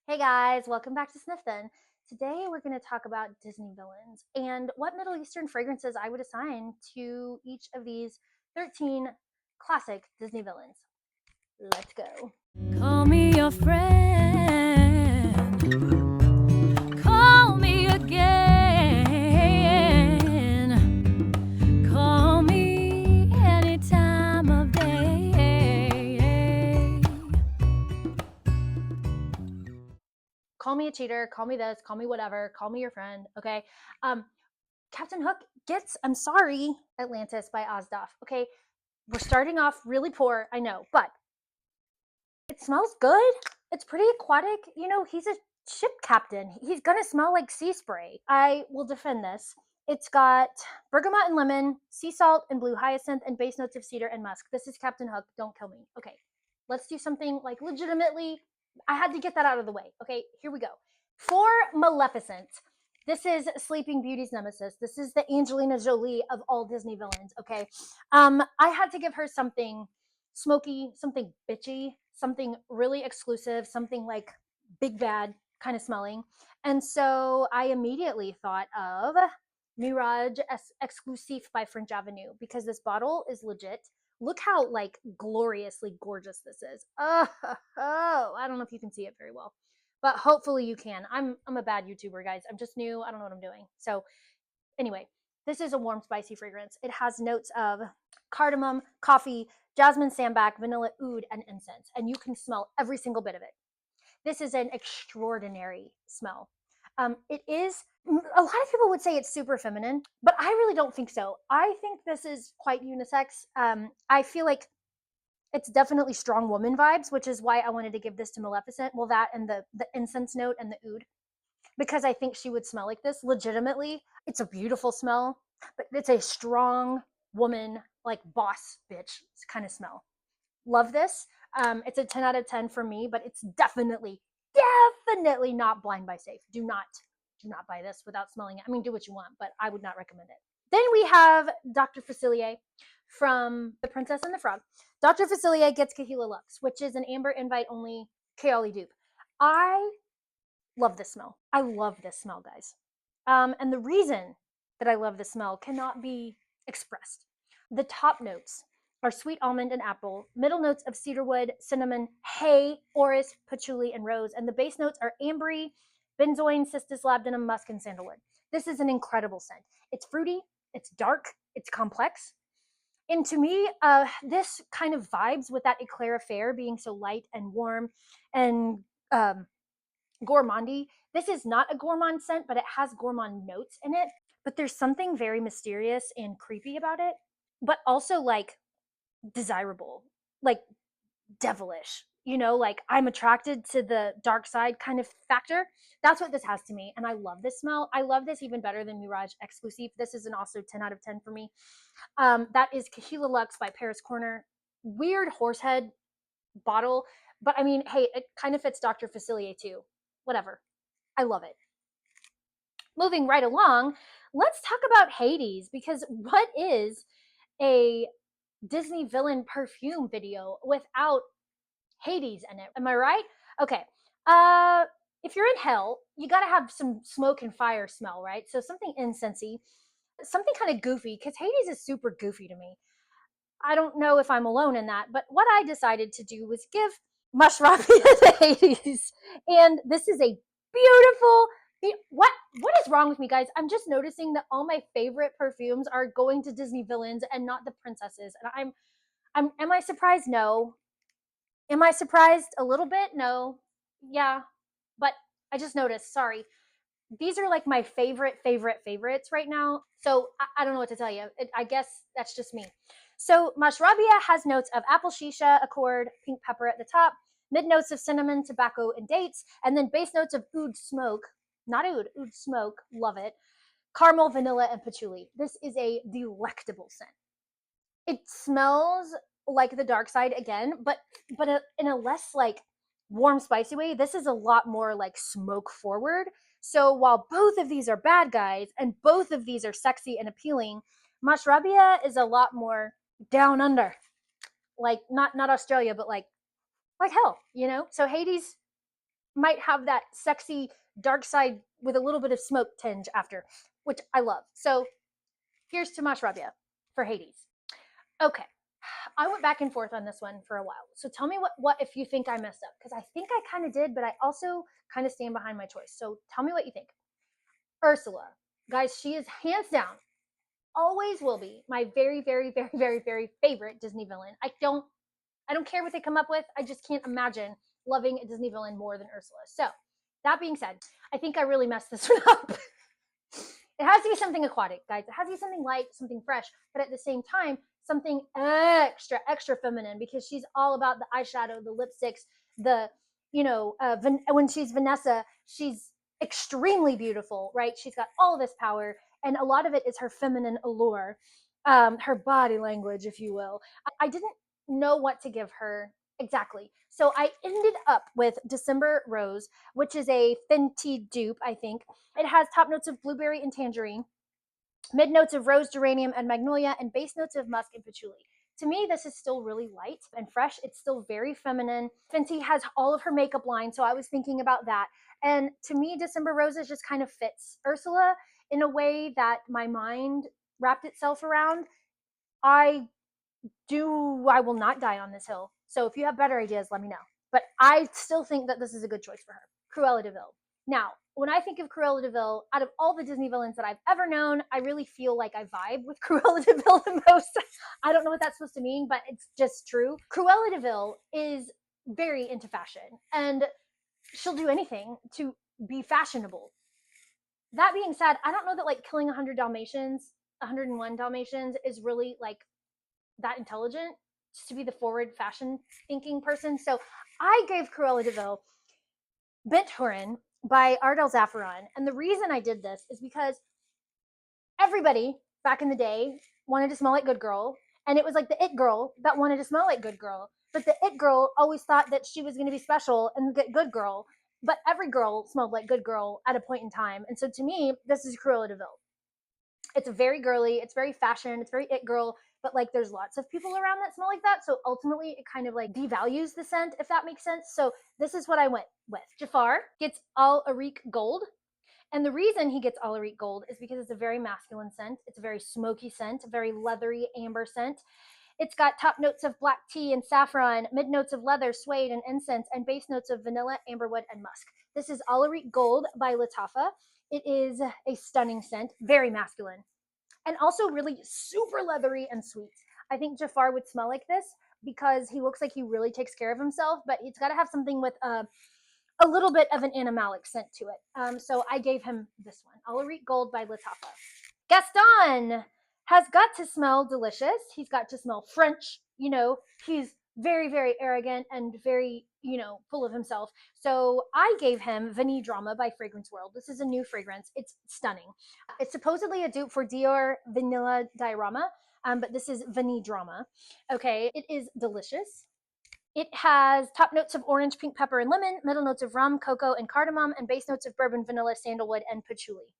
Hey guys, welcome back to Sniffthen. Today we're going to talk about Disney villains and what Middle Eastern fragrances I would assign to each of these 13 classic Disney villains. Let's go. Call me your friend. Call me again. Call me any time of day. Call me a cheater, call me this, call me whatever, call me your friend, okay? Captain Hook gets I'm Sorry, Atlantis by Asdaaf, okay? We're starting off really poor, I know, but it smells good. It's pretty aquatic. You know, he's a ship captain. He's gonna smell like sea spray. I will defend this. It's got bergamot and lemon, sea salt and blue hyacinth, and base notes of cedar and musk. This is Captain Hook. Don't kill me. Okay, let's do something like legitimately. I had to get that out of the way. Okay, here we go. For Maleficent, this is Sleeping Beauty's nemesis. This is the Angelina Jolie of all Disney villains. Okay, I had to give her something smoky, something bitchy, something really exclusive, something like big bad kind of smelling. And so I immediately thought of Miraj Exclusif by French Avenue because this bottle is legit. Look how like gloriously gorgeous this is. Oh, I don't know if you can see it very well, but hopefully you can. I'm a bad YouTuber, guys. I'm just new. I don't know what I'm doing. So anyway, this is a warm, spicy fragrance. It has notes of cardamom, coffee, jasmine sambac, vanilla oud, and incense. And you can smell every single bit of it. This is an extraordinary smell. It is, a lot of people would say it's super feminine, but I really don't think so. I think this is quite unisex. I feel like it's definitely strong woman vibes, which is why I wanted to give this to Maleficent. Well, that and the incense note and the oud, because I think she would smell like this legitimately. It's a beautiful smell, but it's a strong woman, like boss bitch kind of smell. Love this. It's a 10 out of 10 for me, but it's definitely not blind buy safe. Do not buy this without smelling it. I mean, do what you want, but I would not recommend it. Then we have Dr. Facilier from The Princess and the Frog. Dr. Facilier gets Kaheela Lux, which is an amber invite only Kaoli dupe. I love this smell. I love this smell, guys. And the reason that I love this smell cannot be expressed. The top notes are sweet almond and apple, middle notes of cedarwood, cinnamon, hay, orris, patchouli, and rose, and the base notes are ambery, benzoin, cistus labdanum, musk, and sandalwood. This is an incredible scent. It's fruity, it's dark, it's complex. And to me, this kind of vibes with that eclair affair being so light and warm and gourmandy. This is not a gourmand scent, but it has gourmand notes in it. But there's something very mysterious and creepy about it, but also like desirable, like devilish. You know, like I'm attracted to the dark side kind of factor. That's what this has to me. And I love this smell. I love this even better than Mirage Exclusive. This is an also 10 out of 10 for me. That is Kaheela Lux by Paris Corner. Weird horsehead bottle, but I mean, hey, it kind of fits Dr. Facilier too. Whatever. I love it. Moving right along, let's talk about Hades, because what is a Disney villain perfume video without Hades in it? Am I right? Okay. If you're in hell, you got to have some smoke and fire smell, right? So something incensey, something kind of goofy, because Hades is super goofy to me. I don't know if I'm alone in that, but what I decided to do was give Mashrabya to Hades. And this is a beautiful, what is wrong with me, guys? I'm just noticing that all my favorite perfumes are going to Disney villains and not the princesses. And am I surprised? No. Am I surprised a little bit? No. Yeah. But I just noticed, sorry. These are like my favorites right now. So I don't know what to tell you. I guess that's just me. So Mashrabya has notes of apple shisha, accord, pink pepper at the top, mid notes of cinnamon, tobacco, and dates, and then base notes of oud smoke, not oud smoke, love it, caramel, vanilla, and patchouli. This is a delectable scent. It smells like the dark side again, but in a less like warm, spicy way. This is a lot more like smoke forward. So while both of these are bad guys and both of these are sexy and appealing, Mashrabya is a lot more down under, like not Australia, but like hell, you know. So Hades, might have that sexy dark side with a little bit of smoke tinge after, which I love. So here's to Mashrabya for Hades. Okay, I went back and forth on this one for a while. So tell me what if you think I messed up, because I think I kind of did, but I also kind of stand behind my choice. So tell me what you think. Ursula, guys, she is hands down, always will be my very, very, very, very, very favorite Disney villain. I don't care what they come up with. I just can't imagine loving a Disney villain more than Ursula. So that being said, I think I really messed this one up. It has to be something aquatic, guys. It has to be something light, something fresh, but at the same time, something extra, extra feminine, because she's all about the eyeshadow, the lipsticks, the, when she's Vanessa, she's extremely beautiful, right? She's got all this power, and a lot of it is her feminine allure, her body language, if you will. I didn't know what to give her exactly. So I ended up with December Rose, which is a Fenty dupe, I think. It has top notes of blueberry and tangerine, mid notes of rose, geranium, and magnolia, and base notes of musk and patchouli. To me, this is still really light and fresh. It's still very feminine. Fenty has all of her makeup line, so I was thinking about that. And to me, December Roses just kind of fits Ursula in a way that my mind wrapped itself around. I will not die on this hill. So if you have better ideas, let me know. But I still think that this is a good choice for her. Cruella de Vil. Now, when I think of Cruella de Vil, out of all the Disney villains that I've ever known, I really feel like I vibe with Cruella de Vil the most. I don't know what that's supposed to mean, but it's just true. Cruella de Vil is very into fashion, and she'll do anything to be fashionable. That being said, I don't know that like killing 101 Dalmatians is really like that intelligent just to be the forward fashion thinking person. So I gave Cruella de Vil Bint Hooran by Ardell Zaafaran. And the reason I did this is because everybody back in the day wanted to smell like Good Girl. And it was like the it girl that wanted to smell like Good Girl. But the it girl always thought that she was going to be special and get Good Girl. But every girl smelled like Good Girl at a point in time. And so to me, this is Cruella de Vil. It's very girly, it's very fashion, it's very it girl, but like there's lots of people around that smell like that. So ultimately it kind of like devalues the scent, if that makes sense. So this is what I went with. Jafar gets all Areeq gold. And the reason he gets all Areeq gold is because it's a very masculine scent. It's a very smoky scent, a very leathery amber scent. It's got top notes of black tea and saffron, mid notes of leather, suede, and incense, and base notes of vanilla, amberwood, and musk. This is All Areeq Gold by Lattafa. It is a stunning scent, very masculine, and also really super leathery and sweet. I think Jafar would smell like this because he looks like he really takes care of himself, but it's got to have something with a little bit of an animalic scent to it. So I gave him this one, All Areeq Gold by Lattafa. Gaston has got to smell delicious. He's got to smell French. He's very, very arrogant and very, full of himself. So I gave him Vanille Drama by Fragrance World. This is a new fragrance. It's stunning. It's supposedly a dupe for Dior Vanilla Diorama, but this is Vanille Drama. Okay, it is delicious. It has top notes of orange, pink pepper, and lemon, middle notes of rum, cocoa, and cardamom, and base notes of bourbon, vanilla, sandalwood, and patchouli.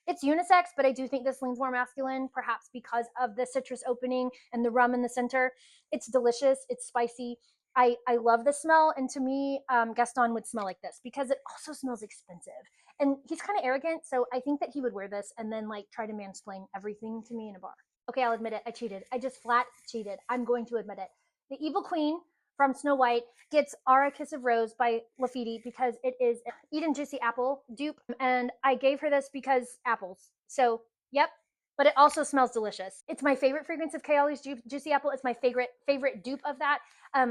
It's unisex, but I do think this leans more masculine, perhaps because of the citrus opening and the rum in the center. It's delicious. It's spicy. I love the smell, and to me, Gaston would smell like this because it also smells expensive. And he's kind of arrogant, so I think that he would wear this and then like try to mansplain everything to me in a bar. Okay, I'll admit it. I cheated. I just flat cheated. I'm going to admit it. The Evil Queen from Snow White gets Aura Kiss of Rose by Lafiti because it is Eden Juicy Apple dupe, and I gave her this because apples. So, yep. But it also smells delicious. It's my favorite fragrance of Kaeali's Juicy Apple. It's my favorite dupe of that.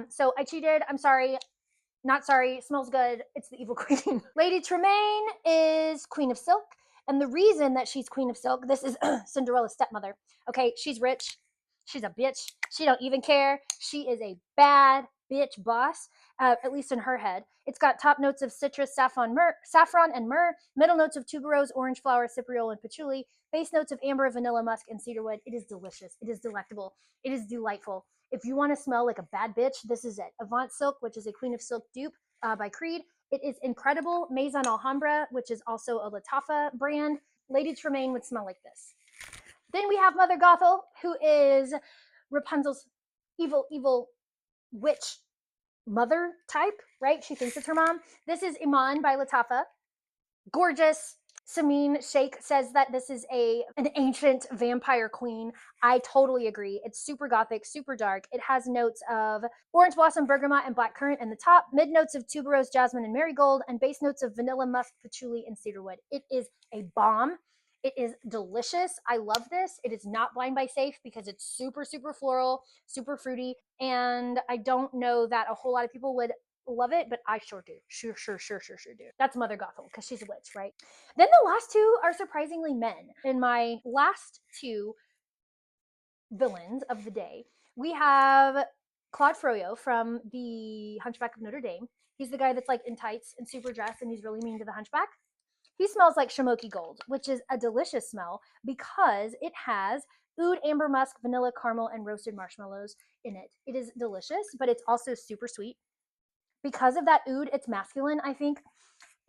So I cheated. I'm sorry. Not sorry. It smells good. It's the Evil Queen. Lady Tremaine is Queen of Silk. And the reason that she's Queen of Silk, this is Cinderella's stepmother. Okay, she's rich. She's a bitch. She don't even care. She is a bad bitch boss, at least in her head. It's got top notes of citrus, saffron, and myrrh, middle notes of tuberose, orange flower, cypriol, and patchouli, base notes of amber, vanilla, musk, and cedarwood. It is delicious. It is delectable. It is delightful. If you want to smell like a bad bitch, this is it. Avant Silk, which is a Queen of Silk dupe by Creed. It is incredible. Maison Alhamabra, which is also a Lattafa brand. Lady Tremaine would smell like this. Then we have Mother Gothel, who is Rapunzel's evil witch mother type, right? She thinks it's her mom. This is Emaan by Lattafa. Gorgeous. Samin Sheikh says that this is an ancient vampire queen. I totally agree. It's super gothic, super dark. It has notes of orange blossom, bergamot, and blackcurrant in the top, mid notes of tuberose, jasmine, and marigold, and base notes of vanilla, musk, patchouli, and cedarwood. It is a bomb. It is delicious. I love this. It is not blind buy safe because it's super, super floral, super fruity, and I don't know that a whole lot of people would love it, but I sure do. Sure do. That's Mother Gothel because she's a witch, right? Then the last two are surprisingly men. In my last two villains of the day, we have Claude Froyo from the Hunchback of Notre Dame. He's the guy that's like in tights and super dressed, and he's really mean to the Hunchback. He smells like Shamokhi Gold, which is a delicious smell because it has oud, amber musk, vanilla, caramel, and roasted marshmallows in it. It is delicious, but it's also super sweet. Because of that oud, it's masculine, I think.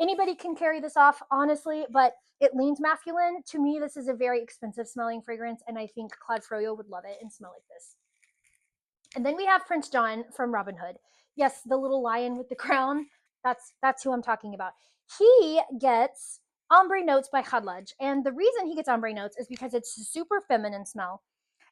Anybody can carry this off, honestly, but it leans masculine. To me, this is a very expensive smelling fragrance, and I think Claude Froyo would love it and smell like this. And then we have Prince John from Robin Hood. Yes, the little lion with the crown. That's who I'm talking about. He gets ombre notes by Khadlaj, and the reason he gets ombre notes is because it's a super feminine smell.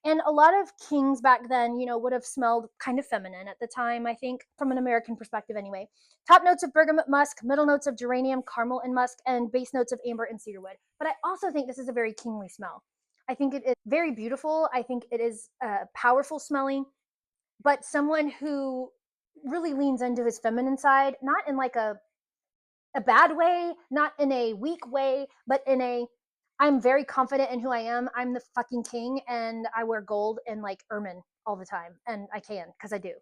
And a lot of kings back then, would have smelled kind of feminine at the time, I think, from an American perspective anyway. Top notes of bergamot musk, middle notes of geranium, caramel, and musk, and base notes of amber and cedarwood. But I also think this is a very kingly smell. I think it is very beautiful. I think it is powerful smelling, but someone who really leans into his feminine side, not in like a bad way, not in a weak way, but in a I'm very confident in who I am. I'm the fucking king, and I wear gold and like ermine all the time, and I can because I do.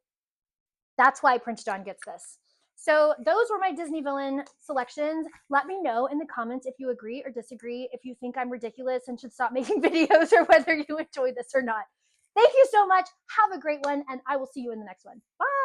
That's why Prince John gets this. So those were my Disney villain selections. Let me know in the comments if you agree or disagree, if you think I'm ridiculous and should stop making videos, or whether you enjoy this or not. Thank you so much. Have a great one, and I will see you in the next one. Bye.